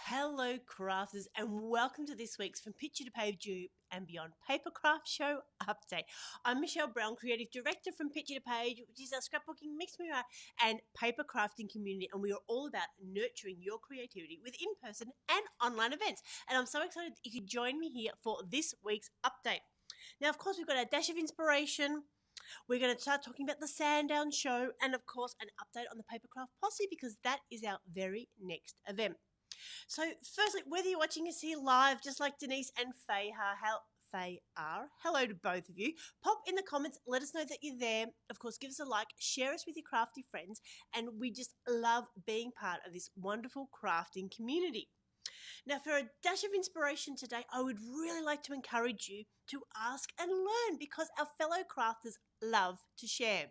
Hello, crafters, and welcome to this week's From Picture to Page and Beyond Papercraft Show update. I'm Michelle Brown, Creative Director from Picture to Page, which is our scrapbooking, mixed media, and paper crafting community, and we are all about nurturing your creativity with in-person and online events. And I'm so excited that you could join me here for this week's update. Now, of course, we've got our dash of inspiration. We're going to start talking about the Sandown Show and, of course, an update on the Papercraft Posse because that is our very next event. So, firstly, whether you're watching us here live, just like Denise and Faye are, hello to both of you. Pop in the comments, let us know that you're there. Of course, give us a like, share us with your crafty friends, and we just love being part of this wonderful crafting community. Now, for a dash of inspiration today, I would really like to encourage you to ask and learn because our fellow crafters love to share.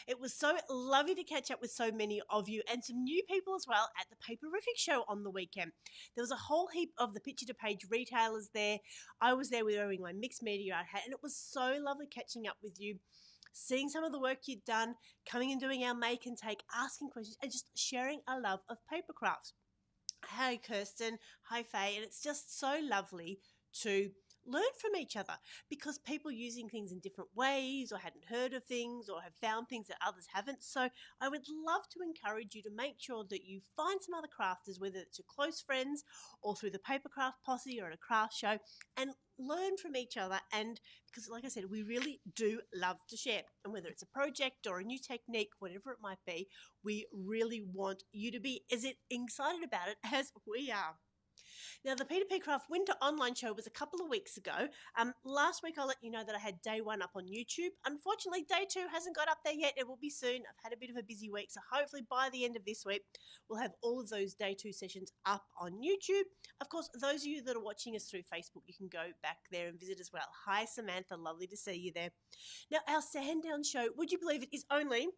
It was so lovely to catch up with so many of you and some new people as well at the Paperific Show on the weekend. There was a whole heap of the Picture to Page retailers there. I was there wearing my mixed media art hat, and it was so lovely catching up with you, seeing some of the work you'd done, coming and doing our make and take, asking questions, and just sharing our love of paper crafts. Hi, Kirsten. Hi, Faye. And it's just so lovely to learn from each other because people using things in different ways or hadn't heard of things or have found things that others haven't. So I would love to encourage you to make sure that you find some other crafters, whether it's your close friends or through the Papercraft Posse or at a craft show, and learn from each other. And because, like I said, we really do love to share. And whether it's a project or a new technique, whatever it might be, we really want you to be as excited about it as we are. Now, the Papercraft Winter Online Show was a couple of weeks ago. Last week, I'll let you know that I had day one up on YouTube. Unfortunately, day two hasn't got up there yet. It will be soon. I've had a bit of a busy week, so hopefully by the end of this week, we'll have all of those day two sessions up on YouTube. Of course, those of you that are watching us through Facebook, you can go back there and visit as well. Hi, Samantha. Lovely to see you there. Now, our Sandown Show, would you believe it, is only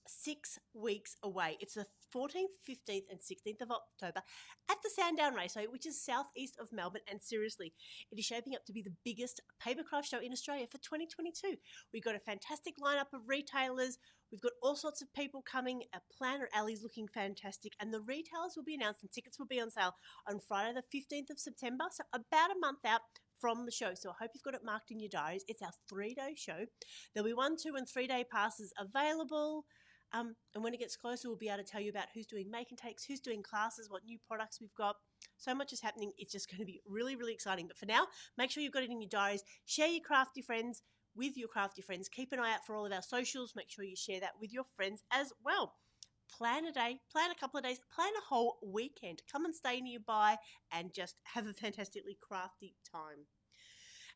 6 weeks away. It's the 14th, 15th and 16th of October at the Sandown Raceway, which is southeast of Melbourne. And seriously, it is shaping up to be the biggest papercraft show in Australia for 2022. We've got a fantastic lineup of retailers. We've got all sorts of people coming. Our planner alley's looking fantastic. And the retailers will be announced and tickets will be on sale on Friday the 15th of September. So about a month out from the show. So I hope you've got it marked in your diaries. It's our 3-day show. There'll be 1, 2 and 3-day passes available. And when it gets closer, we'll be able to tell you about who's doing make and takes, who's doing classes, what new products we've got. So much is happening. It's just going to be really, really exciting. But for now, make sure you've got it in your diaries. Share your crafty friends with your crafty friends. Keep an eye out for all of our socials. Make sure you share that with your friends as well. Plan a day, plan a couple of days, plan a whole weekend. Come and stay nearby and just have a fantastically crafty time.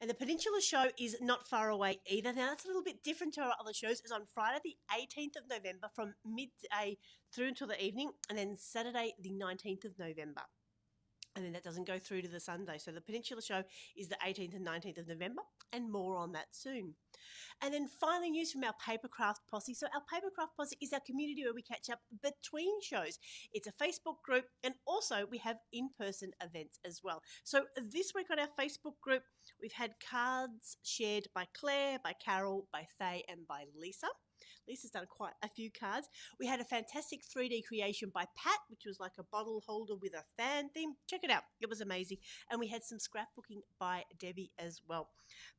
And the Peninsula Show is not far away either. Now, that's a little bit different to our other shows. It's on Friday the 18th of November from midday through until the evening, and then Saturday the 19th of November. And then that doesn't go through to the Sunday. So the Peninsula Show is the 18th and 19th of November, and more on that soon. And then finally, news from our Papercraft Posse. So our Papercraft Posse is our community where we catch up between shows. It's a Facebook group, and also we have in-person events as well. So this week on our Facebook group, we've had cards shared by Claire, by Carol, by Faye, and by Lisa. Lisa's done quite a few cards. We had a fantastic 3D creation by Pat, which was like a bottle holder with a fan theme. Check it out. It was amazing. And we had some scrapbooking by Debbie as well.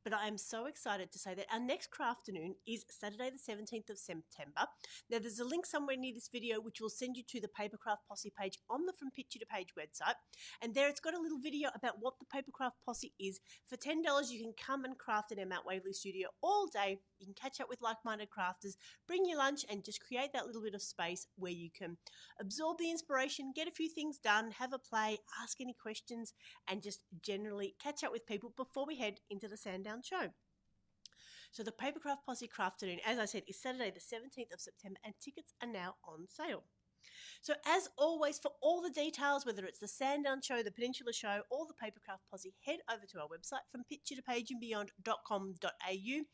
But I am so excited to say that our next Crafternoon is Saturday the 17th of September. Now, there's a link somewhere near this video which will send you to the Papercraft Posse page on the From Picture to Page website. And there it's got a little video about what the Papercraft Posse is. For $10, you can come and craft in our Mount Waverley studio all day. You can catch up with like-minded crafters, bring your lunch and just create that little bit of space where you can absorb the inspiration, get a few things done, have a play, ask any questions, and just generally catch up with people before we head into the Sandown Show. So the Papercraft Posse Crafternoon, as I said, is Saturday the 17th of September, and tickets are now on sale. So as always, for all the details, whether it's the Sandown Show, the Peninsula Show, or the Papercraft Posse, head over to our website from picturetopageandbeyond.com.au.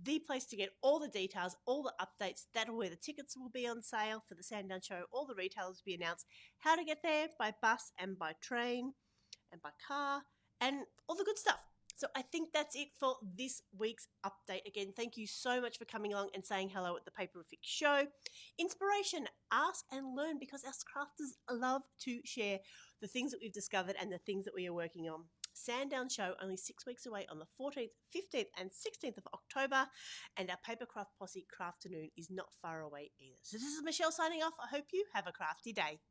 The place to get all the details, all the updates, that'll where the tickets will be on sale for the Sandown Show, all the retailers will be announced, how to get there by bus and by train and by car and all the good stuff. So I think that's it for this week's update. Again, thank you so much for coming along and saying hello at the Papercraft Show. Inspiration, ask and learn, because us crafters love to share the things that we've discovered and the things that we are working on. Sandown Show only 6 weeks away on the 14th, 15th and 16th of October, and our Papercraft Posse Crafternoon is not far away either. So this is Michelle signing off. I hope you have a crafty day.